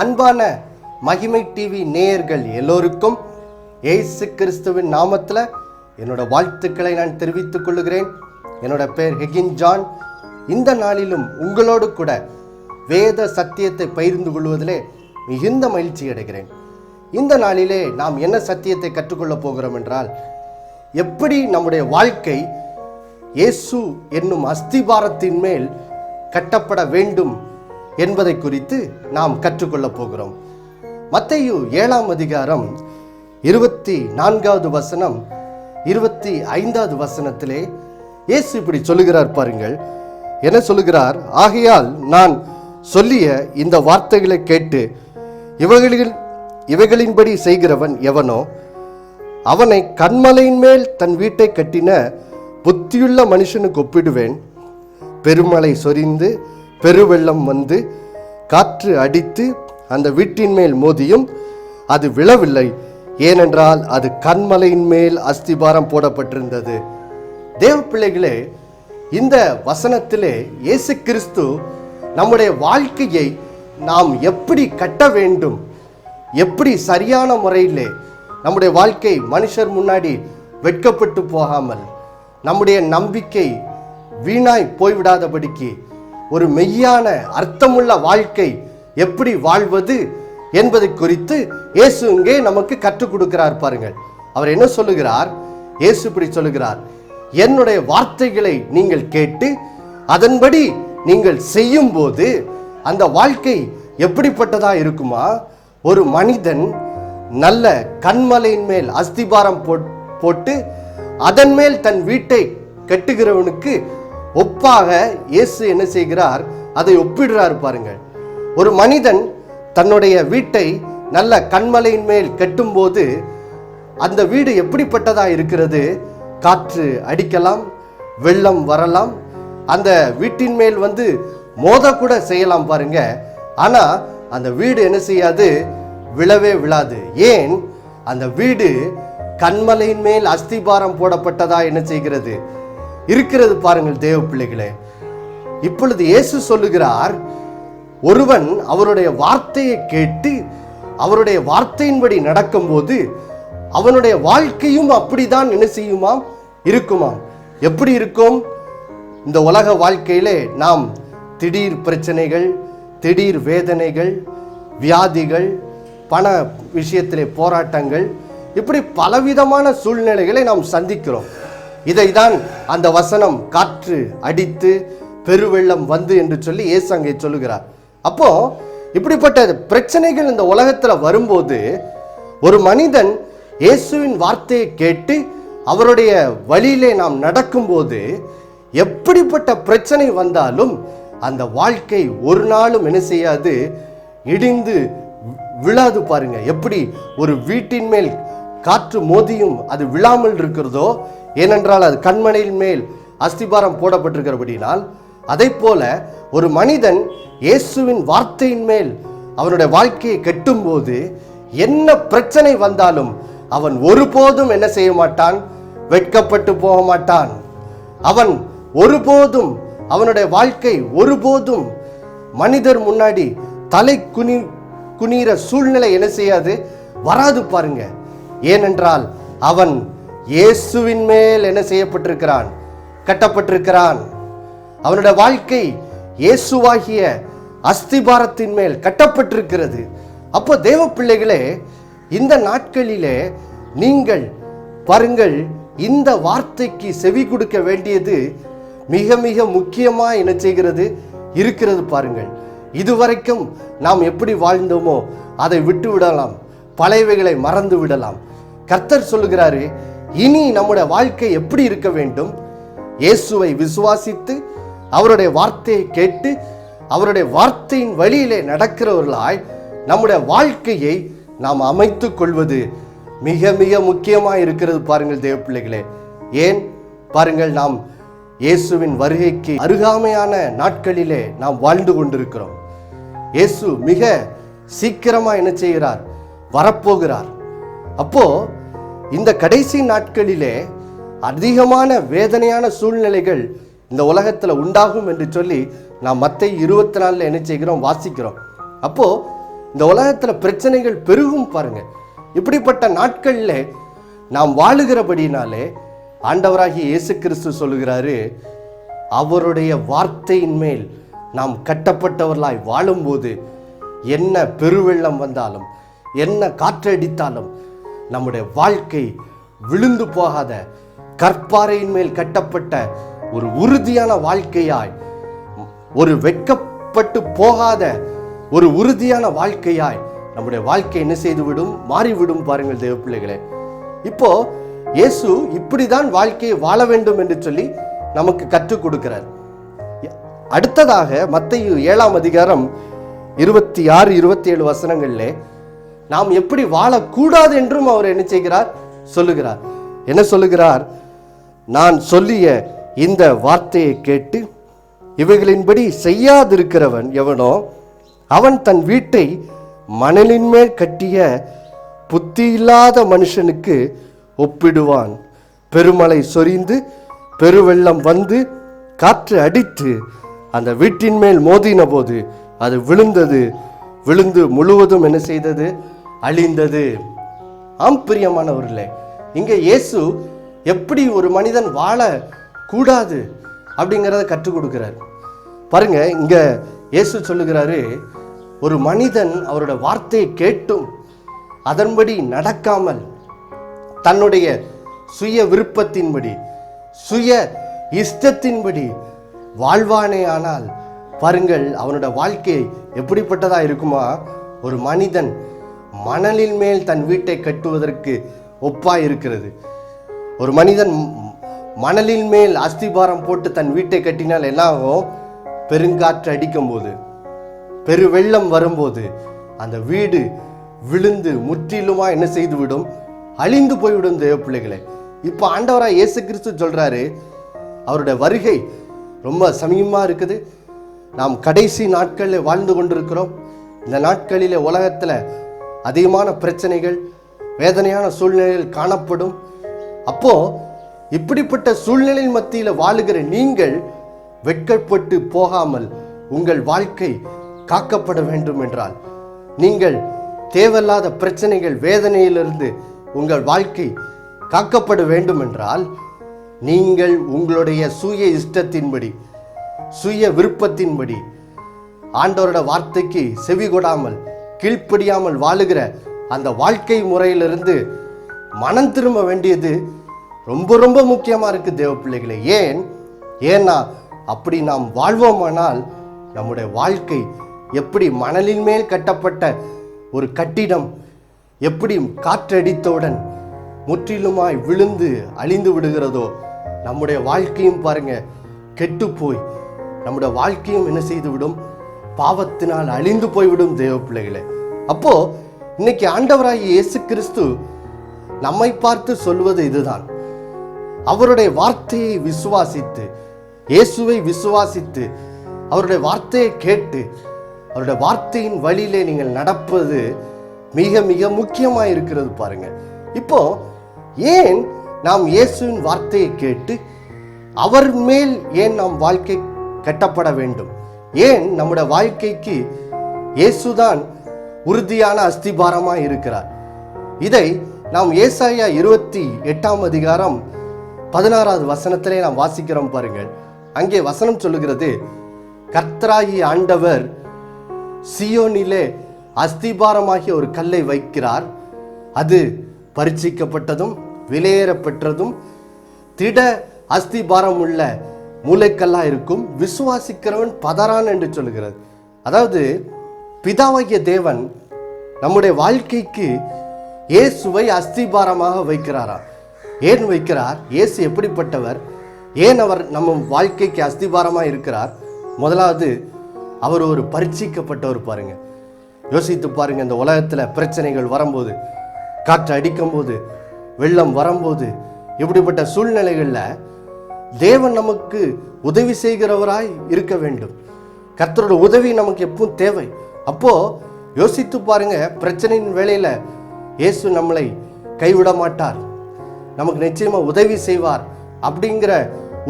அன்பான மகிமை டிவி நேயர்கள் எல்லோருக்கும் இயேசு கிறிஸ்துவின் நாமத்தில் என்னோட வாழ்த்துக்களை நான் தெரிவித்துக் கொள்கிறேன். என்னோட பேர் ஹெகின் ஜான். இந்த நாளிலும் உங்களோடு கூட வேத சத்தியத்தை பகிர்ந்து கொள்வதிலே மிகுந்த மகிழ்ச்சி அடைகிறேன். இந்த நாளிலே நாம் என்ன சத்தியத்தை கற்றுக்கொள்ளப் போகிறோம் என்றால், எப்படி நம்முடைய வாழ்க்கை இயேசு என்னும் அஸ்திபாரத்தின் மேல் கட்டப்பட வேண்டும் என்பதை குறித்து நாம் கற்றுக்கொள்ளப் போகிறோம். மத்தேயு 7ஆம் அதிகாரம் 24வது வசனம் 25வது வசனத்திலே இயேசு இப்படி சொல்லுகிறார் பாருங்கள். என்ன சொல்லுகிறார்? ஆகையால் நான் சொல்லிய இந்த வார்த்தைகளை கேட்டு இவைகளின்படி செய்கிறவன் எவனோ அவனை கன்மலையின் மேல் தன் வீட்டை கட்டின புத்தியுள்ள மனுஷனுக்கு ஒப்பிடுவேன். பெருமழை சொரிந்து பெருவெள்ளம் வந்து காற்று அடித்து அந்த வீட்டின் மேல் மோதியும் அது விழவில்லை, ஏனென்றால் அது கன்மலையின் மேல் அஸ்திபாரம் போடப்பட்டிருந்தது. தேவ பிள்ளைகளே, இந்த வசனத்திலே இயேசு கிறிஸ்து நம்முடைய வாழ்க்கையை நாம் எப்படி கட்ட வேண்டும், எப்படி சரியான முறையிலே நம்முடைய வாழ்க்கை மனுஷர் முன்னாடி வெட்கப்பட்டு போகாமல், நம்முடைய நம்பிக்கை வீணாய் போய்விடாதபடிக்கு ஒரு மெய்யான அர்த்தமுள்ள வாழ்க்கை எப்படி வாழ்வது என்பதை குறித்து இயேசு இங்கே நமக்கு கற்றுக் கொடுக்கிறார் பாருங்கள். அவர் என்ன சொல்லுகிறார்? இயேசு இப்படி சொல்லுகிறார், என்னுடைய வார்த்தைகளை நீங்கள் கேட்டு அதன்படி நீங்கள் செய்யும் போது அந்த வாழ்க்கை எப்படிப்பட்டதா இருக்குமா? ஒரு மனிதன் நல்ல கன்மலையின் மேல் அஸ்திபாரம் போட்டு அதன் மேல் தன் வீட்டை கட்டுகிறவனுக்கு ஒப்பாக இயேசு என்ன செய்கிறார்? அதை ஒப்பிடுறார் பாருங்கள். ஒரு மனிதன் தன்னுடைய வீட்டை நல்ல கன்மலையின் மேல் கட்டும்போது அந்த வீடு எப்படிப்பட்டதா இருக்கிறது? காற்று அடிக்கலாம், வெள்ளம் வரலாம், அந்த வீட்டின் மேல் வந்து மோதக்கூட செய்யலாம் பாருங்க. ஆனா அந்த வீடு என்ன செய்யாது? விழவே விழாது. ஏன்? அந்த வீடு கன்மலையின் மேல் அஸ்திபாரம் போடப்பட்டதா என்ன செய்கிறது இருக்கிறது பாருங்கள். தேவ பிள்ளைகளே, இப்பொழுது இயேசு சொல்லுகிறார், ஒருவன் அவருடைய வார்த்தையை கேட்டு அவருடைய வார்த்தையின்படி நடக்கும்போது அவனுடைய வாழ்க்கையும் அப்படிதான் என்ன செய்யுமாம்? இருக்குமாம். எப்படி இருக்கும்? இந்த உலக வாழ்க்கையிலே நாம் திடீர் பிரச்சனைகள், திடீர் வேதனைகள், வியாதிகள், பண விஷயத்திலே போராட்டங்கள், இப்படி பலவிதமான சூழ்நிலைகளை நாம் சந்திக்கிறோம். இதைதான் அந்த வசனம் காற்று அடித்து பெருவெள்ளம் வந்து என்று சொல்லி இயேசு அங்கே சொல்லுகிறார். அப்போ இப்படிப்பட்ட பிரச்சனைகள் இந்த உலகத்தில் வரும்போது ஒரு மனிதன் இயேசுவின் வார்த்தையை கேட்டு அவருடைய வழியிலே நாம் நடக்கும்போது எப்படிப்பட்ட பிரச்சனை வந்தாலும் அந்த வாழ்க்கை ஒரு நாளும் என்ன செய்யாது? இடிந்து விழாது பாருங்க. எப்படி ஒரு வீட்டின் மேல் காற்று மோதியும் அது விழாமல் இருக்கிறதோ, ஏனென்றால் அது கண்மலையின் மேல் அஸ்திபாரம் போடப்பட்டிருக்கிறபடினால், அதை போல ஒரு மனிதன் இயேசுவின் வார்த்தையின் மேல் அவனுடைய வாழ்க்கையை கட்டும்போது என்ன பிரச்சனை வந்தாலும் அவன் ஒருபோதும் என்ன செய்ய மாட்டான்? வெட்கப்பட்டு போக மாட்டான். அவன் ஒருபோதும் அவனுடைய வாழ்க்கை ஒருபோதும் மனிதர் முன்னாடி தலை குனிற சூழ்நிலை என்ன செய்யாது? வராது பாருங்க. ஏனென்றால் அவன் இயேசுவின் மேல் என்ன செய்யப்பட்டிருக்கிறான்? கட்டப்பட்டிருக்கிறான். அவனுடைய வாழ்க்கை இயேசுவாகிய அஸ்திபாரத்தின் மேல் கட்டப்பட்டிருக்கிறது. அப்போ தேவ பிள்ளைகளே, இந்த நாட்களிலே நீங்கள் பாருங்கள், இந்த வார்த்தைக்கு செவி கொடுக்க வேண்டியது மிக மிக முக்கியமா என்ன செய்கிறது இருக்கிறது பாருங்கள். இதுவரைக்கும் நாம் எப்படி வாழ்ந்தோமோ அதை விட்டு விடலாம், பழையவைகளை மறந்து விடலாம். கர்த்தர் சொல்லுகிறாரு, இனி நம்முடைய வாழ்க்கை எப்படி இருக்க வேண்டும்? இயேசுவை விசுவாசித்து அவருடைய வார்த்தையை கேட்டு அவருடைய வார்த்தையின் வழியிலே நடக்கிறவர்களாய் நம்முடைய வாழ்க்கையை நாம் அமைத்துக் கொள்வது மிக மிக முக்கியமாக இருக்கிறது பாருங்கள் தேவ பிள்ளைகளே. ஏன் பாருங்கள், நாம் இயேசுவின் வருகைக்கு அருகாமையான நாட்களிலே நாம் வாழ்ந்து கொண்டிருக்கிறோம். இயேசு மிக சீக்கிரமா என்ன செய்கிறார்? வரப்போகிறார். அப்போ இந்த கடைசி நாட்களிலே அதிகமான வேதனையான சூழ்நிலைகள் இந்த உலகத்தில் உண்டாகும் என்று சொல்லி நாம் மத்தேயு 24 என்ன செய்கிறோம்? வாசிக்கிறோம். அப்போ இந்த உலகத்தில் பிரச்சனைகள் பெருகும் பாருங்க. இப்படிப்பட்ட நாட்களில் நாம் வாழுகிறபடினாலே ஆண்டவராகிய இயேசு கிறிஸ்து சொல்லுகிறாரு, அவருடைய வார்த்தையின் மேல் நாம் கட்டப்பட்டவர்களாய் வாழும்போது என்ன பெருவெள்ளம் வந்தாலும் என்ன காற்றடித்தாலும் நம்முடைய வாழ்க்கை விழுந்து போகாத கற்பாறையின் மேல் கட்டப்பட்ட ஒரு உறுதியான வாழ்க்கையாய், ஒரு வெட்கப்பட்டு போகாத ஒரு உறுதியான வாழ்க்கையாய் நம்முடைய வாழ்க்கை என்ன செய்துவிடும், மாறிவிடும். பாருங்கள் தேவ பிள்ளைகளே, இப்போ இயேசு இப்படிதான் வாழ்க்கையை வாழ வேண்டும் என்று சொல்லி நமக்கு கற்றுக் கொடுக்கிறார். அடுத்ததாக மத்தேயு 7ஆம் அதிகாரம் 26, 27 வசனங்களிலே நாம் எப்படி வாழக்கூடாது என்றும் அவர் என்ன செய்கிறார், சொல்லுகிறார். என்ன சொல்லுகிறார்? நான் சொல்லிய இந்த வார்த்தையை கேட்டு இவைகளின்படி செய்யாதிருக்கிறவன் எவனோ அவன் தன் வீட்டை மணலின் மேல் கட்டிய புத்தி இல்லாத மனுஷனுக்கு ஒப்பிடுவான். பெருமழை சொரிந்து பெருவெள்ளம் வந்து காற்று அடித்து அந்த வீட்டின் மேல் மோதின போது அது விழுந்து முழுவதும் என்ன செய்தது, அழிந்தது. ஆம் பிரியமானவர்களே, இங்கே இயேசு எப்படி ஒரு மனிதன் வாழ கூடாது அப்படிங்கிறத கற்றுக் கொடுக்கிறார். பாருங்க, இங்க இயேசு சொல்லுகிறாரு, ஒரு மனிதன் அவருடைய வார்த்தையை கேட்டும் அதன்படி நடக்காமல் தன்னுடைய சுய விருப்பத்தின்படி சுய இஷ்டத்தின்படி வாழ்வானே ஆனால் பாருங்கள் அவனுடைய வாழ்க்கை எப்படிப்பட்டதா இருக்குமா, ஒரு மனிதன் மணலின் மேல் தன் வீட்டை கட்டுவதற்கு ஒப்பாய் இருக்கிறது. ஒரு மனிதன் மணலின் மேல் அஸ்திபாரம் போட்டு தன் வீட்டை கட்டினால் என்ன ஆகும், பெருங்காற்று அடிக்கும் போது பெருவெள்ளம் வரும்போது அந்த வீடு விழுந்து முற்றிலுமா என்ன செய்து விடும், அழிந்து போய்விடும். தேவ பிள்ளைகளே, இப்போ ஆண்டவராக இயேசு கிறிஸ்து சொல்றாரு, அவருடைய வருகை ரொம்ப சமீபமா இருக்குது. நாம் கடைசி நாட்களில் வாழ்ந்து கொண்டிருக்கிறோம். இந்த நாட்களிலே உலகத்தில் அதிகமான பிரச்சனைகள், வேதனையான சூழ்நிலையில் காணப்படும். அப்போ இப்படிப்பட்ட சூழ்நிலை மத்தியில் வாழுகிற நீங்கள் வெட்கப்பட்டு போகாமல் உங்கள் வாழ்க்கை காக்கப்பட வேண்டும் என்றால், நீங்கள் தேவையில்லாத பிரச்சனைகள் வேதனையிலிருந்து உங்கள் வாழ்க்கை காக்கப்பட வேண்டும் என்றால், நீங்கள் உங்களுடைய சுய இஷ்டத்தின்படி சுய விருப்பத்தின்படி ஆண்டவரோட வார்த்தைக்கு செவி கொடாமல் கீழ்ப்படியாமல் வாழுகிற அந்த வாழ்க்கை முறையிலிருந்து மனம் திரும்ப வேண்டியது ரொம்ப ரொம்ப முக்கியமாக இருக்குது தேவ பிள்ளைகளே. ஏன்னா அப்படி நாம் வாழ்வோமானால் நம்முடைய வாழ்க்கை எப்படி மணலின் மேல் கட்டப்பட்ட ஒரு கட்டிடம் எப்படி காற்றடித்தவுடன் முற்றிலுமாய் விழுந்து அழிந்து விடுகிறதோ, நம்முடைய வாழ்க்கையும் பாருங்க கெட்டு போய் நம்முடைய வாழ்க்கையும் என்ன செய்து விடும், பாவத்தினால் அழிந்து போய்விடும் தேவ பிள்ளைகளே. அப்போ இன்னைக்கு ஆண்டவராகிய இயேசு கிறிஸ்து நம்மை பார்த்து சொல்வது இதுதான், அவருடைய வார்த்தையை விசுவாசித்து, இயேசுவை விசுவாசித்து, அவருடைய வார்த்தையை கேட்டு அவருடைய வார்த்தையின் வழியிலே நீங்கள் நடப்பது மிக மிக முக்கியமாக இருக்கிறது. பாருங்க, இப்போ ஏன் நாம் இயேசுவின் வார்த்தையை கேட்டு அவர் மேல் ஏன் நாம் வாழ்க்கை கட்டப்பட வேண்டும்? ஏன் நம்முடைய வாழ்க்கைக்கு இயேசுதான் உறுதியான அஸ்திபாரமாக இருக்கிறார்? இதை நாம் ஏசாயா 28ஆம் அதிகாரம் 16வது வசனத்திலே நாம் வாசிக்கிறோம். பாருங்கள், அங்கே வசனம் சொல்லுகிறது, கர்த்தராகிய ஆண்டவர் சியோனிலே அஸ்திபாரமாகிய ஒரு கல்லை வைக்கிறார், அது பரிட்சிக்கப்பட்டதும் விலையேறப்பெற்றதும் திட அஸ்திபாரம் உள்ள மூளைக்கல்லா இருக்கும், விசுவாசிக்கிறவன் பதறான் என்று சொல்லுகிறது. அதாவது பிதாவாகிய தேவன் நம்முடைய வாழ்க்கைக்கு இயேசுவை அஸ்திபாரமாக வைக்கிறாரா? ஏன் வைக்கிறார்? இயேசு எப்படிப்பட்டவர்? ஏன் அவர் நம்ம வாழ்க்கைக்கு அஸ்திபாரமாக இருக்கிறார்? முதலாவது, அவர் ஒரு பரிட்சிக்கப்பட்டவர். பாருங்க, யோசித்து பாருங்க, இந்த உலகத்தில் பிரச்சனைகள் வரும்போது, காற்று அடிக்கும்போது, வெள்ளம் வரும்போது, இப்படிப்பட்ட சூழ்நிலைகளில் தேவன் நமக்கு உதவி செய்கிறவராய் இருக்க வேண்டும். கர்த்தரோட உதவி நமக்கு எப்பவும் தேவை. அப்போ யோசித்து பாருங்க, பிரச்சனையின் வேளையில இயேசு நம்மளை கைவிட மாட்டார், நமக்கு நிச்சயமா உதவி செய்வார் அப்படிங்கிற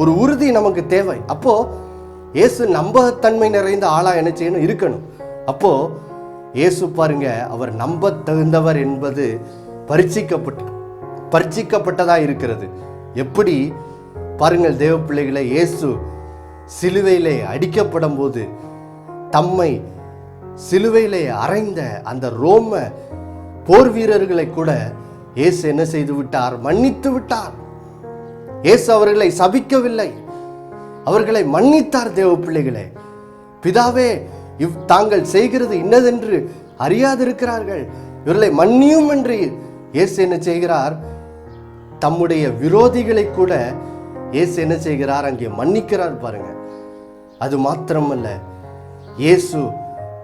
ஒரு உறுதி நமக்கு தேவை. அப்போ இயேசு நம்பகத்தன்மை நிறைந்த ஆளா என்ன செய்யணும், இருக்கணும். அப்போ இயேசு பாருங்க, அவர் நம்ப தகுந்தவர் என்பது பரீட்சிக்கப்பட்டதா இருக்கிறது. எப்படி பாருங்கள் தேவ பிள்ளைகளை, இயேசு சிலுவையிலே அடிக்கப்படும் போது தம்மை சிலுவையிலே அறைந்த அந்த ரோம போர் வீரர்களை கூட இயேசு என்ன செய்து விட்டார்? மன்னித்து விட்டார். இயேசு அவர்களை சபிக்கவில்லை, அவர்களை மன்னித்தார். தேவ பிள்ளைகளே, பிதாவே, தாங்கள் செய்கிறது இன்னதென்று அறியாதிருக்கிறார்கள், இவர்களை மன்னியும் என்று இயேசு என்ன செய்கிறார்? தம்முடைய விரோதிகளை கூட இயேசு என்ன செய்கிறார்? அங்கே மன்னிக்கிறார். பாருங்க, அது மாத்திரமல்ல, இயேசு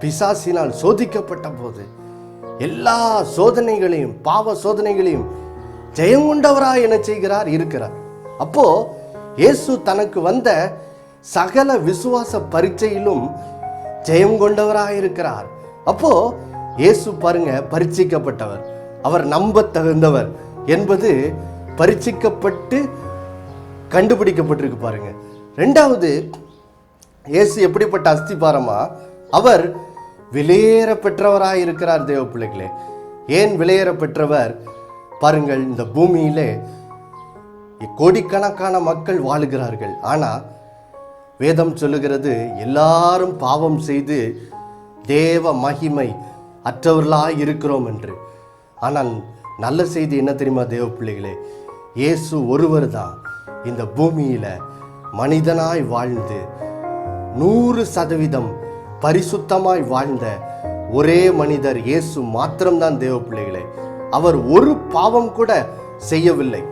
பிசாசினால் சோதிக்கப்பட்ட போது எல்லா சோதனைகளையும், பாவ சோதனைகளையும் ஜெயம் கொண்டவராய் என்ன செய்கிறார்? இருக்கிறார். அப்போ இயேசு தனக்கு வந்த சகல விசுவாச பரீட்சையிலும் ஜெயம் கொண்டவராய் இருக்கிறார். அப்போ இயேசு பாருங்க, பரீட்சிக்கப்பட்டவர், அவர் நம்ப தகுந்தவர் என்பது பரீட்சிக்கப்பட்டு கண்டுபிடிக்கப்பட்டிருக்கு. பாருங்க, இரண்டாவது, இயேசு எப்படிப்பட்ட அஸ்திபாரமா? அவர் வெளியேற பெற்றவராய் இருக்கிறார். தேவ பிள்ளைகளே, ஏன் வெளியேற பெற்றவர்? பாருங்கள், இந்த பூமியிலே கோடிக்கணக்கான மக்கள் வாழுகிறார்கள். ஆனா வேதம் சொல்லுகிறது, எல்லாரும் பாவம் செய்து தேவ மகிமை அற்றவர்களாய் இருக்கிறோம் என்று. ஆனால் நல்ல செய்தி என்ன தெரியுமா தேவ பிள்ளைகளே? இயேசு ஒருவர் தான் இந்த பூமியில மனிதனாய் வாழ்ந்து 100% பரிசுத்தமாய் வாழ்ந்த ஒரே மனிதர் இயேசு மாத்திரம்தான். தேவ பிள்ளைகளே, அவர் ஒரு பாவம் கூட செய்யவில்லை.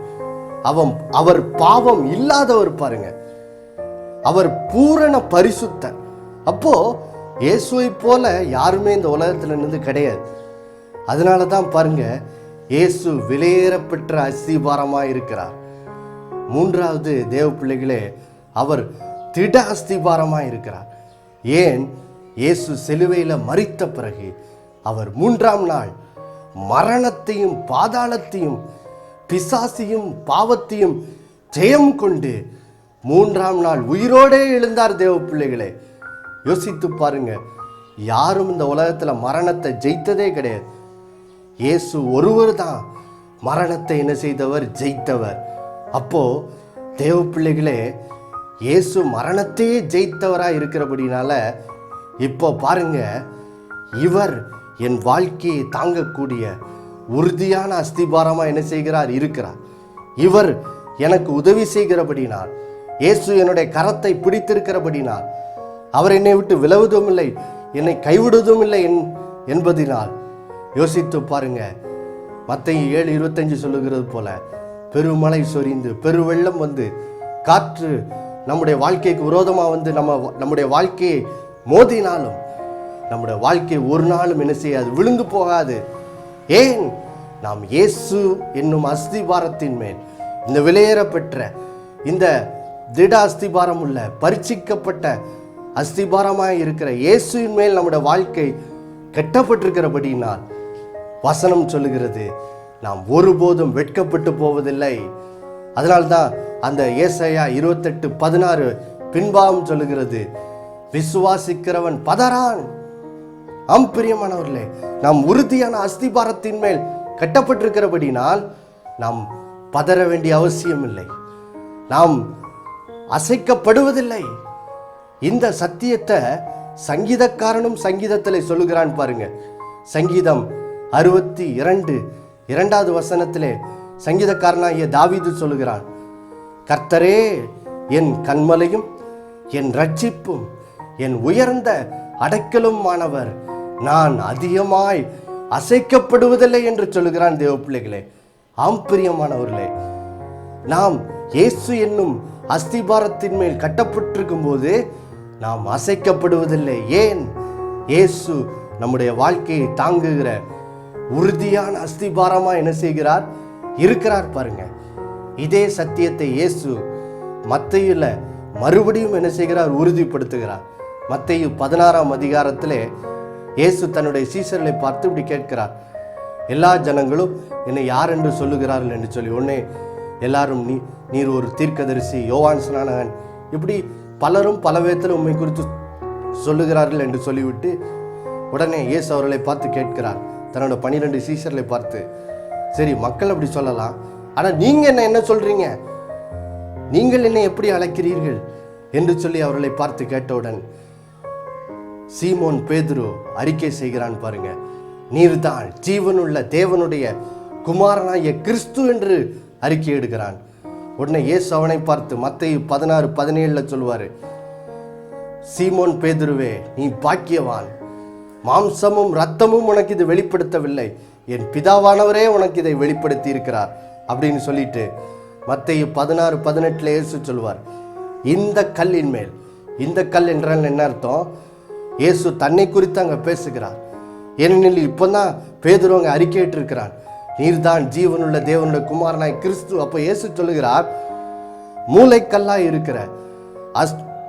அவர் பாவம் இல்லாதவர். பாருங்க, அவர் பூரண பரிசுத்தர். அப்போ இயேசுவை போல யாருமே இந்த உலகத்துல இருந்து கிடையாது. அதனால தான் பாருங்க, இயேசு வெளியேற பெற்ற அஸ்திபாரமாய் இருக்கிறார். மூன்றாவது தேவ பிள்ளைகளே, அவர் திட அஸ்திபாரமாய் இருக்கிறார். ஏன்? இயேசு சிலுவையில மரித்த பிறகு அவர் 3ஆம் நாள் மரணத்தையும் பாதாளத்தையும் பிசாசையும் பாவத்தையும் ஜெயம் கொண்டு 3ஆம் நாள் உயிரோடே எழுந்தார். தேவ பிள்ளைகளே, யோசித்து பாருங்க, யாரும் இந்த உலகத்துல மரணத்தை ஜெயித்ததே கிடையாது. இயேசு ஒருவர் தான் மரணத்தை என்ன செய்தவர்? ஜெயித்தவர். அப்போ தேவ பிள்ளைகளே, இயேசு மரணத்தையே ஜெயித்தவராக இருக்கிறபடினால இப்போ பாருங்க, இவர் என் வாழ்க்கையை தாங்கக்கூடிய உறுதியான அஸ்திபாரமா என்ன செய்கிறார்? இருக்கிறார். இவர் எனக்கு உதவி செய்கிறபடினால், இயேசு என்னுடைய கரத்தை பிடித்திருக்கிறபடினால், அவர் என்னை விட்டு விலகுவதும் இல்லை, என்னை கைவிடுவதும் இல்லை என்பதினால் யோசித்து பாருங்க. மத்தேயு 7:25 சொல்லுகிறது போல, பெருமழை சொரிந்து பெருவெள்ளம் வந்து காற்று நம்முடைய வாழ்க்கைக்கு விரோதமா வந்து நம்முடைய வாழ்க்கையை மோதினாலும் நம்முடைய வாழ்க்கை ஒரு நாளும் என்ன செய்யாது? விழுந்து போகாது. ஏன்? நாம் இயேசு என்னும் அஸ்திபாரத்தின் மேல், இந்த வெளியேற பெற்ற இந்த திட அஸ்திபாரம் உள்ள பரீட்சிக்கப்பட்ட அஸ்திபாரமாய் இருக்கிற இயேசுவின் மேல் நம்முடைய வாழ்க்கை கட்டப்பட்டிருக்கிறபடினால் வசனம் சொல்லுகிறது, நாம் ஒருபோதும் வெட்கப்பட்டு போவதில்லை. அதனால்தான் அந்த ஏசாயா 28:16 பின்பாகம் சொல்லுகிறது, விசுவாசிக்கிறவன் பதறான். ஆம் பிரியமானவர்களே, நாம் உறுதியான அஸ்திபாரத்தின் மேல் கட்டப்பட்டிருக்கிறபடினால் நாம் பதற வேண்டிய அவசியம் இல்லை, நாம் அசைக்கப்படுவதில்லை. இந்த சத்தியத்தை சங்கீதக்காரனும் சங்கீதத்தில் சொல்லுகிறான். பாருங்க, சங்கீதம் 62:2 வசனத்திலே சங்கீதக்காரனாகிய தாவீது சொல்லுகிறான், கர்த்தரே என் கன்மலையும் என் ரட்சிப்பும் என் உயர்ந்த அடைக்கலும் ஆனவர், நான் அதிகமாய் அசைக்கப்படுவதில்லை என்று சொல்லுகிறான். தேவ பிள்ளைகளே, ஆம் பிரியமானவர்களே, நாம் இயேசு என்னும் அஸ்திபாரத்தின் மேல் கட்டப்பட்டிருக்கும் போது நாம் அசைக்கப்படுவதில்லை. ஏன்? இயேசு நம்முடைய வாழ்க்கையை தாங்குகிற உறுதியான அஸ்திபாரமா என்ன செய்கிறார்? இருக்கிறார். பாருங்க, இதே சத்தியத்தை இயேசு மத்தேயுல மறுபடியும் என்ன செய்கிறார்? உறுதிப்படுத்துகிறார். மத்தேயு 16ஆம் அதிகாரத்திலே இயேசு தன்னுடைய சீசர்களை பார்த்து இப்படி கேட்கிறார், எல்லா ஜனங்களும் என்னை யார் என்று சொல்லுகிறார்கள் என்று சொல்லி. உடனே எல்லாரும் நீர் ஒரு தீர்க்கதரிசி, யோவான் ஸ்நானகன், இப்படி பலரும் பல விதத்தில் உண்மை குறித்து சொல்லுகிறார்கள் என்று சொல்லிவிட்டு உடனே இயேசு அவர்களை பார்த்து கேட்கிறார், தன்னோட 12 சீஷர்களை பார்த்து, சரி மக்கள் அப்படி சொல்லலாம், ஆனால் நீங்கள் என்ன சொல்றீங்க, நீங்கள் என்னை எப்படி அழைக்கிறீர்கள் என்று சொல்லி அவர்களை பார்த்து கேட்டவுடன் சீமோன் பேதுரு அறிக்கை செய்கிறான் பாருங்க, நீர்தான் ஜீவனுள்ள தேவனுடைய குமாரனாகிய கிறிஸ்து என்று அறிக்கை எடுக்கிறான். உடனே இயேசு அவனை பார்த்து மத்தேயு 16:17 சொல்வாரு, சீமோன் பேதுருவே, நீ பாக்கியவான், மாம்சமும் இரத்தமும் உனக்கு இது வெளிப்படுத்தவில்லை, என் பிதாவானவரே உனக்கு இதை வெளிப்படுத்தி இருக்கிறார் அப்படின்னு சொல்லிட்டு மத்தேயு 16:18 இயேசு சொல்வார், இந்த கல்லின் மேல், இந்த கல் என்றால் என்ன அர்த்தம், இயேசு தன்னை குறித்து அங்கே பேசுகிறார். ஏனெனில் இப்போதான் பேதுரு அங்கே அறிக்கையிட்டு இருக்கிறான், நீர்தான் ஜீவனுள்ள தேவனுடைய குமாரனாய் கிறிஸ்து. அப்போ இயேசு சொல்லுகிறார், மூளைக்கல்லாய் இருக்கிற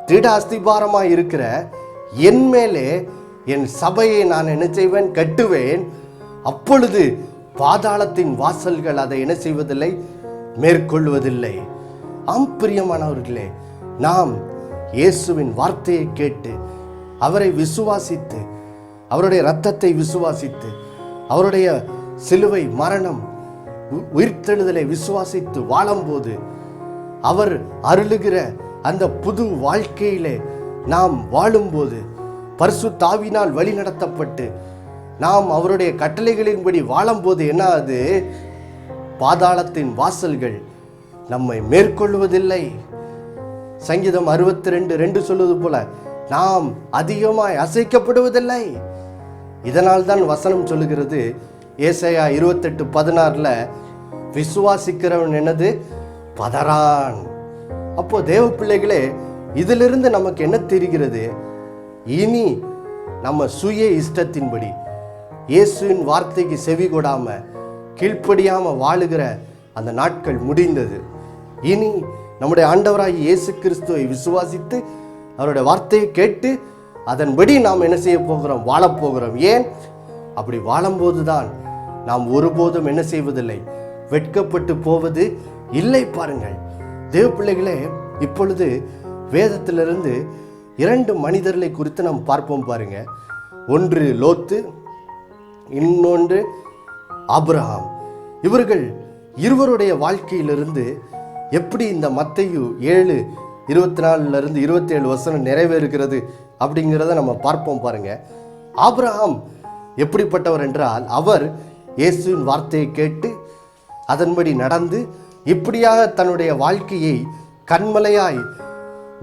திட அஸ்திபாரமாய் இருக்கிற என் மேலே என் சபையை நான் என்ன செய்வேன், கட்டுவேன், அப்பொழுது பாதாளத்தின் வாசல்கள் அதை என்ன செய்வதில்லை, மேற்கொள்வதில்லை. ஆம் பிரியமானவர்களே, நாம் இயேசுவின் வார்த்தையை கேட்டு அவரை விசுவாசித்து, அவருடைய இரத்தத்தை விசுவாசித்து, அவருடைய சிலுவை மரணம் உயிர்த்தெழுதலை விசுவாசித்து வாழும்போது, அவர் அருளுகிற அந்த புது வாழ்க்கையிலே நாம் வாழும்போது, பரிசுத்த ஆவியினால் வழி நடத்தப்பட்டு நாம் அவருடைய கட்டளைகளின்படி வாழும்போது என்ன ஆகுது, பாதாளத்தின் வாசல்கள் நம்மை மேற்கொள்வதில்லை. சங்கீதம் 62:2 சொல்வது போல நாம் அதிகமாய் அசைக்கப்படுவதில்லை. இதனால் தான் வசனம் சொல்லுகிறது, ஏசாயா 28:16 விசுவாசிக்கிறவன் என்னது, பதறான். அப்போ தேவ பிள்ளைகளே, இதிலிருந்து நமக்கு என்ன தெரிகிறது, இனி நம்ம சுய இஷ்டத்தின்படி இயேசுவின் வார்த்தைக்கு செவி கொடாம கீழ்ப்படியாம வாழுகிற அந்த நாட்கள் முடிந்தது. இனி நம்முடைய ஆண்டவராகிய இயேசு கிறிஸ்துவை விசுவாசித்து அவருடைய வார்த்தையை கேட்டு அதன்படி நாம் என்ன செய்ய போகிறோம், வாழப்போகிறோம். ஏன் அப்படி வாழும்போது தான் நாம் ஒருபோதும் என்ன செய்வதில்லை, வெட்கப்பட்டு போவது இல்லை. பாருங்கள் தேவ பிள்ளைகளே, இப்பொழுது வேதத்திலிருந்து 2 மனிதர்களை குறித்து நாம் பார்ப்போம் பாருங்க. ஒன்று லோத்து, இன்னொன்று ஆபிரகாம். இவர்கள் இருவருடைய வாழ்க்கையிலிருந்து எப்படி இந்த மத்தேயு 7:24 27 நிறைவேறுகிறது அப்படிங்கிறத நம்ம பார்ப்போம் பாருங்க. ஆபிரகாம் எப்படிப்பட்டவர் என்றால், அவர் இயேசுவின் வார்த்தையை கேட்டு அதன்படி நடந்து இப்படியாக தன்னுடைய வாழ்க்கையை கண்மலையாய்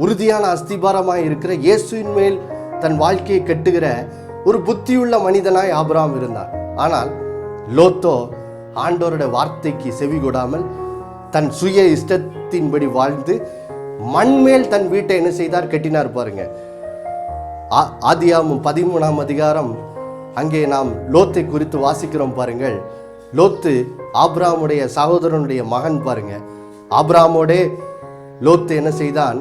உறுதியான அஸ்திபாரமாய் இருக்கிற இயேசுவின் மேல் தன் வாழ்க்கையை கட்டுகிற ஒரு புத்தியுள்ள மனிதனாய் ஆபிரகாம் இருந்தார். ஆனால் லோத்தோ ஆண்டவருடைய வார்த்தைக்கு செவி கொடாமல் தன் சுய இஷ்டத்தின்படி வாழ்ந்து மண்மேல் தன் வீட்டை என்ன செய்தார், கட்டினார். பாருங்க, ஆதியாகமம் 13ஆம் அதிகாரம் அங்கே நாம் லோத்தை குறித்து வாசிக்கிறோம் பாருங்கள். லோத்து ஆபிரகாமுடைய சகோதரனுடைய மகன். பாருங்க, ஆபிரகாமோடே லோத்து என்ன செய்தான்,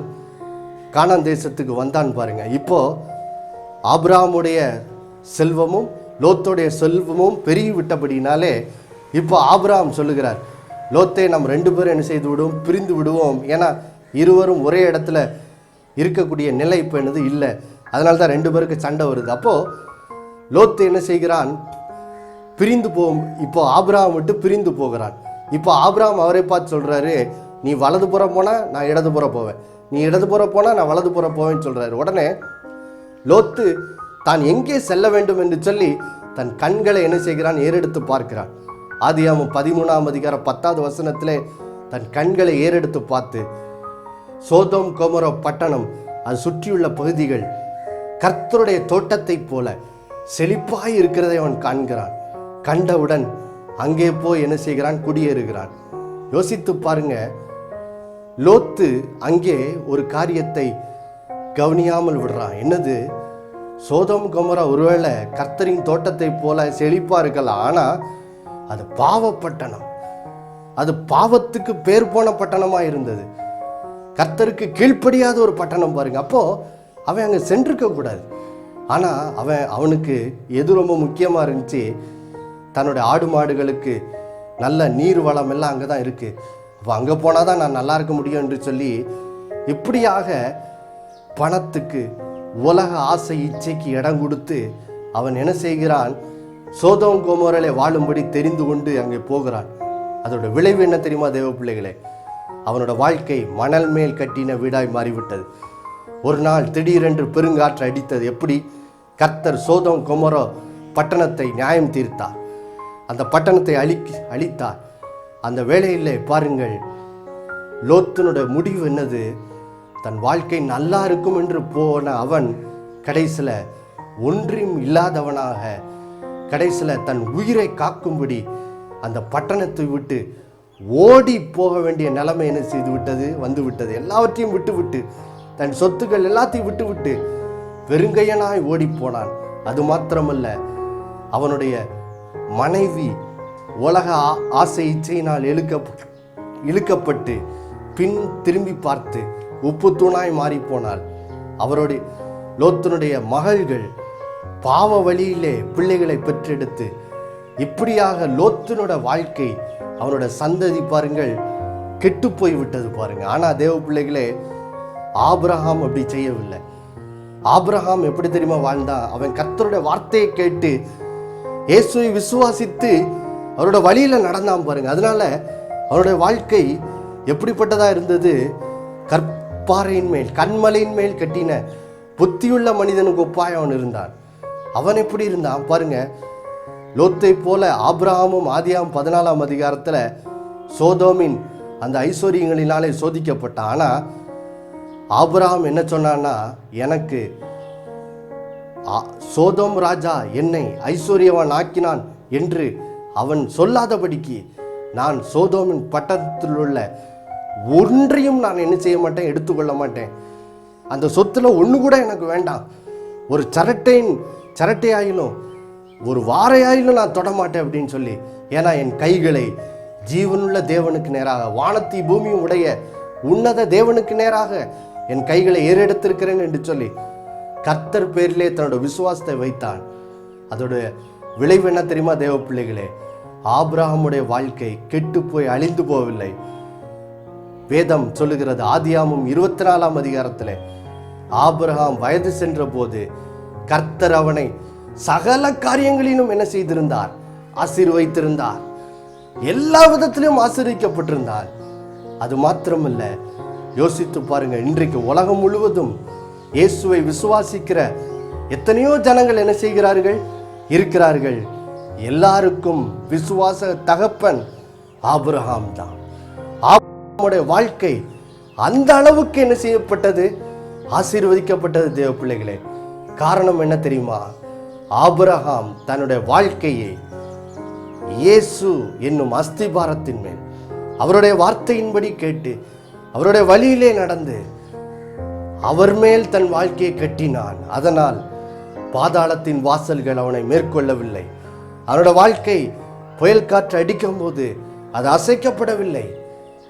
கானான் தேசத்துக்கு வந்தான். பாருங்க, இப்போ ஆபிரகாமுடைய செல்வமும் லோத்தோடைய செல்வமும் பெருகி விட்டபடினாலே இப்போ ஆபிரகாம் சொல்லுகிறார், லோத்தை நாம் 2 பேரும் என்ன செய்து விடுவோம், பிரிந்து விடுவோம். ஏன்னா இருவரும் ஒரே இடத்துல இருக்கக்கூடிய நிலை இப்போ என்னது இல்லை. அதனால தான் 2 பேருக்கு சண்டை வருது. அப்போது லோத்து என்ன செய்கிறான், பிரிந்து போகும். இப்போ ஆபிரகாம் விட்டு பிரிந்து போகிறான். இப்போ ஆபிரகாம் அவரை பார்த்து சொல்கிறாரு, நீ வலதுபுறம் போனால் நான் இடதுபுறம் போவேன், நீ இடதுபுறம் போனால் நான் வலதுபுறம் போவேன்னு சொல்கிறாரு. உடனே லோத்து தான் எங்கே செல்ல வேண்டும் என்று சொல்லி தன் கண்களை என்ன செய்கிறான், ஏறெடுத்து பார்க்கிறான். ஆதியாகமம் 13ஆம் அதிகாரம் 10வது வசனத்திலே தன் கண்களை ஏறெடுத்து பார்த்து சோதோம் கொமோரா பட்டணம், அது சுற்றியுள்ள பகுதிகள் கர்த்தருடைய தோட்டத்தை போல செழிப்பாய் இருக்கிறதை அவன் காண்கிறான். கண்டவுடன் அங்கே போய் என்ன செய்கிறான், குடியேறுகிறான். யோசித்து பாருங்க, லோத்து அங்கே ஒரு காரியத்தை கவனியாமல் விடுறான். என்னது, சோதோம் கொமோரா ஒருவேளை கர்த்தரின் தோட்டத்தை போல செழிப்பா இருக்கலாம், ஆனா அது பாவப்பட்டணம், அது பாவத்துக்கு பேர் போன பட்டணமா இருந்தது, கர்த்தருக்கு கீழ்ப்படியாத ஒரு பட்டணம். பாருங்க, அப்போ அவன் அங்கே சென்றிருக்க கூடாது. ஆனால் அவனுக்கு எது ரொம்ப முக்கியமாக இருந்துச்சு, தன்னுடைய ஆடு மாடுகளுக்கு நல்ல நீர் வளம் எல்லாம் அங்கே தான் இருக்குது. அப்போ அங்கே போனால் தான் நான் நல்லா இருக்க முடியும் என்று சொல்லி இப்படியாக பணத்துக்கு, உலக ஆசை இச்சைக்கு இடம் கொடுத்து அவன் என்ன செய்கிறான்? சோதோம் கோமோரிலே வாழும்படி தெரிந்து கொண்டு அங்கே போகிறான். அதோட விளைவு என்ன தெரியுமா தேவ பிள்ளைகளே? அவனோட வாழ்க்கை மணல் மேல் கட்டின வீடாய் மாறிவிட்டது. ஒரு நாள் திடீரென்று பெருங்காற்று அடித்தது. எப்படி? கர்த்தர் சோதோம் கொமோரா பட்டணத்தை நியாயம் தீர்த்தார். அந்த பட்டணத்தை அழித்தார். அந்த வேளையிலே பாருங்கள், லோத்தினுடைய முடிவு என்னது? தன் வாழ்க்கை நல்லா இருக்கும் என்று போன அவன் கடைசியில் ஒன்றும் இல்லாதவனாக, கடைசியில் தன் உயிரை காக்கும்படி அந்த பட்டணத்தை விட்டு ஓடி போக வேண்டிய நிலைமை என்ன செய்து விட்டது? வந்து விட்டது. எல்லாவற்றையும் விட்டு தன் சொத்துக்கள் எல்லாத்தையும் விட்டு பெருங்கையனாய் ஓடி போனான். அது மாத்திரமல்ல, அவனுடைய மனைவி உலக ஆசை இச்சையினால் இழுக்கப்பட்டு பின் திரும்பி பார்த்து உப்பு தூணாய் மாறி போனாள். அவருடைய லோத்தினுடைய மகள்கள் பாவ வழியிலே பிள்ளைகளை பெற்றெடுத்து இப்படியாக லோத்தினோட வாழ்க்கை, அவனோட சந்ததி பாருங்கள் கெட்டு போய் விட்டது பாருங்க. ஆனா தேவ பிள்ளைகளே, ஆபிரகாம் அப்படி செய்யவில்லை. ஆபிரகாம் எப்படி தெரியுமா வாழ்ந்தான்? அவன் கர்த்தருடைய வார்த்தையை கேட்டு இயேசுவை விசுவாசித்து அவரோட வழியில நடந்தான் பாருங்க. அதனால அவருடைய வாழ்க்கை எப்படிப்பட்டதா இருந்தது? கற்பாறையின் மேல், கண்மலையின் மேல் கட்டின புத்தியுள்ள மனிதனுக்கு ஒப்பாய் அவன் இருந்தான். அவன் எப்படி இருந்தான் பாருங்க. லோத்தை போல ஆபிரகாமும் ஆதியாகமம் 14ஆம் அதிகாரத்தில் சோதோமின் அந்த ஐஸ்வர்யங்களினாலே சோதிக்கப்பட்டான். ஆனா ஆபிரகாம் என்ன சொன்னான்னா, எனக்கு சோதோம் ராஜா என்னை ஐஸ்வர்யவான் ஆக்கினான் என்று அவன் சொல்லாதபடிக்கு நான் சோதோமின் பட்டணத்தில் உள்ள ஒன்றையும் நான் என்ன செய்ய மாட்டேன், எடுத்துக்கொள்ள மாட்டேன். அந்த சொத்துல ஒன்று கூட எனக்கு வேண்டாம். ஒரு சரட்டையாயிலும் ஒரு வாரையாயிலும் நான் தொடமாட்டேன் அப்படின்னு சொல்லி. ஏன்னா என் கைகளை ஜீவனுள்ள தேவனுக்கு நேராக, வானத்தை பூமியும் உடைய உன்னத தேவனுக்கு நேராக என் கைகளை ஏறெடுத்திருக்கிறேன் என்று சொல்லி கர்த்தர் பேரிலே தன்னோட விசுவாசத்தை வைத்தான். அதோட விளைவு என்ன தெரியுமா தேவ பிள்ளைகளே? ஆபிரகாமுடைய வாழ்க்கை கெட்டு போய் அழிந்து போகவில்லை. வேதம் சொல்லுகிறது, ஆதியாகமம் 24ஆம் அதிகாரத்தில் ஆபிரகாம் வயது சென்ற போது கர்த்தர் அவனை சகல காரியங்களிலும் என்ன செய்திருந்தார்? ஆசீர்வதித்திருந்தார். எல்லா விதத்திலும் ஆசீர்வதிக்கப்பட்டிருந்தார். அது மாத்திரமல்ல, யோசித்து பாருங்க, இன்றைக்கு உலகம் முழுவதும் இயேசுவை விசுவாசிக்கிற எத்தனையோ ஜனங்கள் என்ன செய்கிறார்கள்? இருக்கிறார்கள். எல்லாருக்கும் விசுவாச தகப்பன் ஆபிரகாம் தான். ஆபிரகாமுடைய வாழ்க்கை அந்த அளவுக்கு என்ன செய்யப்பட்டது? ஆசீர்வதிக்கப்பட்டது தேவ பிள்ளைகளே. காரணம் என்ன தெரியுமா? ஆபிரகாம் தன்னுடைய வாழ்க்கையை இயேசு என்னும் அஸ்திபாரத்தின் மேல் அவருடைய வார்த்தையின்படி கேட்டு அவருடைய வழியிலே நடந்து அவர் மேல் தன் வாழ்க்கையை கட்டினான். அதனால் பாதாளத்தின் வாசல்கள் அவனை மேற்கொள்ளவில்லை. அவனுடைய வாழ்க்கை புயல் காற்று அடிக்கும் போது அது அசைக்கப்படவில்லை.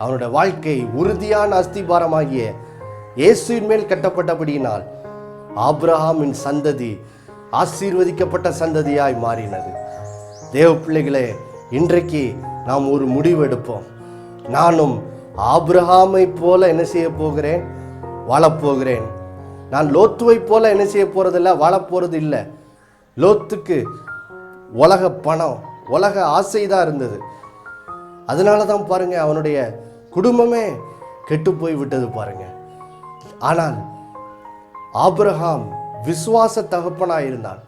அவனுடைய வாழ்க்கை உறுதியான அஸ்திபாரமாகிய இயேசுவின் மேல் கட்டப்பட்டபடியினால் ஆபிரகாமின் சந்ததி ஆசீர்வதிக்கப்பட்ட சந்ததியாய் மாறினது. தேவ பிள்ளைகளே, இன்றைக்கு நாம் ஒரு முடிவு எடுப்போம். நானும் ஆபிரகாமை போல என்ன செய்ய போகிறேன்? வாழப்போகிறேன். நான் லோத்துவை போல என்ன செய்ய போறதில்லை, வாழப்போறது இல்லை. லோத்துக்கு உலக பணம், உலக ஆசைதான் இருந்தது. அதனால தான் பாருங்க அவனுடைய குடும்பமே கெட்டு போய் விட்டது பாருங்க. ஆனால் ஆபிரகாம் விசுவாச தகப்பனாய் இருந்தான்.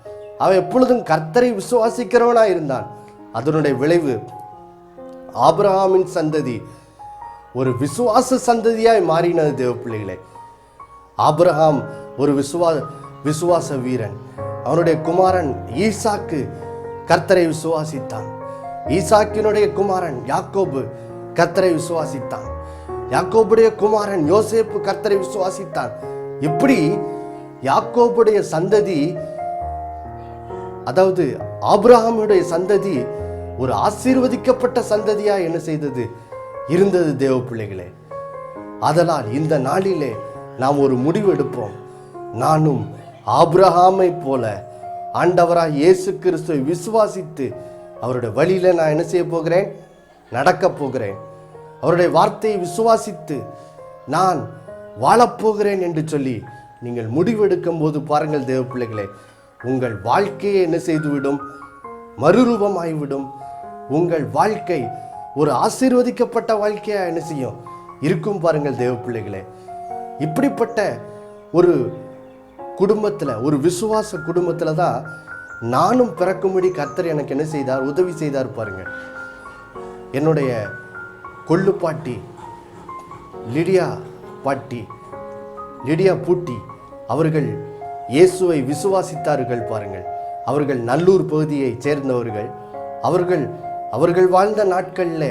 அவன் எப்பொழுதும் கர்த்தரை விசுவாசிக்கிறவனாய் இருந்தான். அதனுடைய விளைவு ஆபிரகாமின் சந்ததி ஒரு விசுவாச சந்ததியாய் மாறினது தேவ பிள்ளைகளே. ஆபிரகாம் ஒரு விசுவாச வீரன். அவனுடைய குமாரன் ஈசாக்கு கர்த்தரை விசுவாசித்தான். ஈசாக்கினுடைய குமாரன் யாக்கோபு கர்த்தரை விசுவாசித்தான். யாக்கோபுடைய குமாரன் யோசேப்பு கர்த்தரை விசுவாசித்தான். இப்படி யாக்கோபுடைய சந்ததி, அதாவது ஆபிரகாமுடைய சந்ததி ஒரு ஆசீர்வதிக்கப்பட்ட சந்ததியா என்ன செய்தது? இருந்தது தேவ பிள்ளைகளே. அதனால் இந்த நாளிலே நாம் ஒரு முடிவு எடுப்போம். நானும் ஆபிரகாமை போல ஆண்டவராய் இயேசு கிறிஸ்துவை விசுவாசித்து அவருடைய வழியில நான் என்ன செய்ய போகிறேன்? நடக்கப் போகிறேன். அவருடைய வார்த்தையை விசுவாசித்து நான் வாழப்போகிறேன் என்று சொல்லி நீங்கள் முடிவெடுக்கும் போது பாருங்கள் தேவ பிள்ளைகளே, உங்கள் வாழ்க்கையை என்ன செய்துவிடும்? மறுரூபமாகிவிடும். உங்கள் வாழ்க்கை ஒரு ஆசீர்வதிக்கப்பட்ட வாழ்க்கையா என்ன செய்யும்? இருக்கும். பாருங்கள் தேவ பிள்ளைகளே, இப்படிப்பட்ட ஒரு குடும்பத்தில், ஒரு விசுவாச குடும்பத்தில் தான் நானும் பிறக்கும்படி கர்த்தர் எனக்கு என்ன செய்தார்? உதவி செய்தார். பாருங்கள், என்னுடைய கொள்ளு பாட்டி லிடியா பூட்டி அவர்கள் இயேசுவை விசுவாசித்தார்கள். பாருங்கள், அவர்கள் நல்லூர் பகுதியை சேர்ந்தவர்கள். அவர்கள் வாழ்ந்த நாட்களில்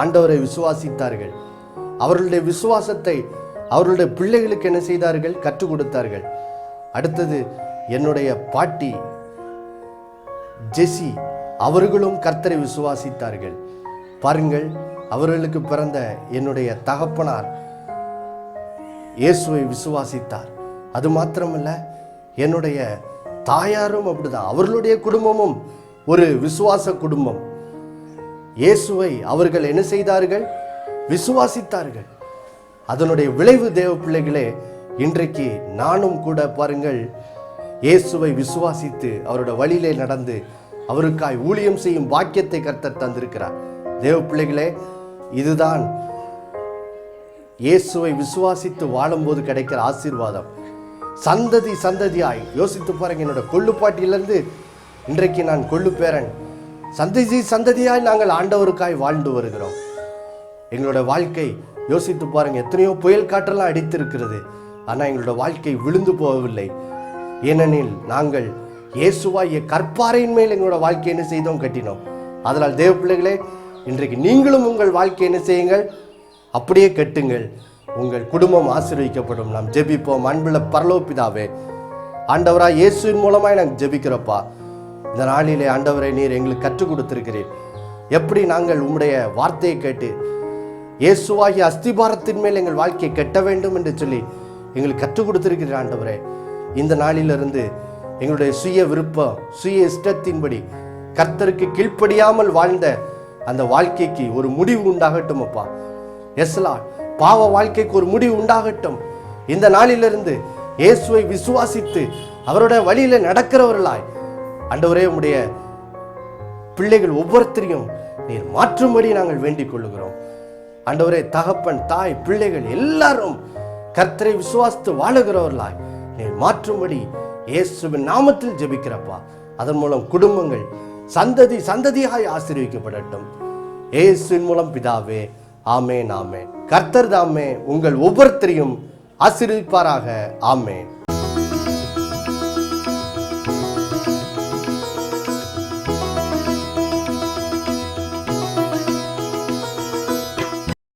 ஆண்டவரை விசுவாசித்தார்கள். அவர்களுடைய விசுவாசத்தை அவர்களுடைய பிள்ளைகளுக்கு என்ன செய்தார்கள்? கற்றுக் கொடுத்தார்கள். அடுத்தது என்னுடைய பாட்டி ஜெசி, அவர்களும் கர்த்தரை விசுவாசித்தார்கள். பாருங்கள், அவர்களுக்கு பிறந்த என்னுடைய தகப்பனார் இயேசுவை விசுவாசித்தார். அது மாத்திரமல்ல, என்னுடைய தாயாரும் அப்படிதான். அவர்களுடைய குடும்பமும் ஒரு விசுவாச குடும்பம். இயேசுவை அவர்கள் என்ன செய்தார்கள்? விசுவாசித்தார்கள். அதனுடைய விளைவு தேவ பிள்ளைகளே, இன்றைக்கு நானும் கூட பாருங்கள், இயேசுவை விசுவாசித்து அவருடைய வழியிலே நடந்து அவருக்காய் ஊழியம் செய்யும் பாக்கியத்தை கர்த்தர் தந்திருக்கிறார். தேவ பிள்ளைகளே, இதுதான் இயேசுவை விசுவாசித்து வாழும்போது கிடைக்கிற ஆசீர்வாதம். சந்ததி சந்ததியாய் யோசித்து பாருங்க. என்னோட கொள்ளுப்பாட்டிலிருந்து இன்றைக்கு நான் கொள்ளு பேரன், சந்ததி சந்ததியாய் நாங்கள் ஆண்டவருக்காய் வாழ்ந்து வருகிறோம். எங்களோட வாழ்க்கை யோசித்து பாருங்க, எத்தனையோ புயல் காற்றெல்லாம் அடித்திருக்கிறது. ஆனால் எங்களோட வாழ்க்கை விழுந்து போகவில்லை. ஏனெனில் நாங்கள் இயேசுவாகிய கற்பாறையின் மேல் எங்களோட வாழ்க்கை என்ன செய்தோம்? கட்டினோம். அதனால் தேவ பிள்ளைகளே, இன்றைக்கு நீங்களும் உங்கள் வாழ்க்கை என்ன செய்யுங்கள்? அப்படியே கட்டுங்கள். உங்கள் குடும்பம் ஆசீர்வதிக்கப்படும். நாம் ஜெபிப்போம். அன்புள்ள பரலோக பிதாவே, ஆண்டவராக இயேசுவின் மூலமாக நாங்கள் ஜெபிக்கிறோப்பா. இந்த நாளிலே ஆண்டவரை நீர் எங்களுக்கு கற்றுக் கொடுத்திருக்கிறீர். எப்படி நாங்கள் உம்முடைய வார்த்தையை கேட்டு இயேசுவாகிய அஸ்திபாரத்தின் மேல் எங்கள் வாழ்க்கையை கட்ட வேண்டும் என்று சொல்லி எங்களுக்கு கற்றுக் கொடுத்திருக்கிறீர். ஆண்டவரே, இந்த நாளிலிருந்து எங்களுடைய சுய விருப்பம், சுய இஷ்டத்தின்படி கர்த்தருக்கு கீழ்ப்படியாமல் வாழ்ந்த அந்த வாழ்க்கைக்கு ஒரு முடிவு உண்டாகட்டும் அப்பா. எஸ்லாட், பாவ வாழ்க்கைக்கு ஒரு முடிவு உண்டாகட்டும். இந்த நாளிலிருந்து இயேசுவை விசுவாசித்து அவருடைய வழியில நடக்கிறவர்களாய் ஆண்டவரே, உம்முடைய பிள்ளைகள் ஒவ்வொருத்தரையும் நீர் மாற்றும்படி நாங்கள் வேண்டிக் கொள்ளுகிறோம். ஆண்டவரே, தகப்பன், தாய், பிள்ளைகள் எல்லாரும் கர்த்தரை விசுவாசித்து வாழுகிறவர்களாய் நீர் மாற்றும்படி இயேசுவின் நாமத்தில் ஜெபிக்கிறப்பா. அதன் மூலம் குடும்பங்கள் சந்ததி சந்ததியாய் ஆசீர்வதிக்கப்படட்டும். இயேசுவின் மூலம் பிதாவே, ஆமேன், ஆமேன். கர்த்தர் தாமே உங்கள் ஒவ்வொருத்தரையும் ஆசீர்வதிப்பாராக. ஆமேன்.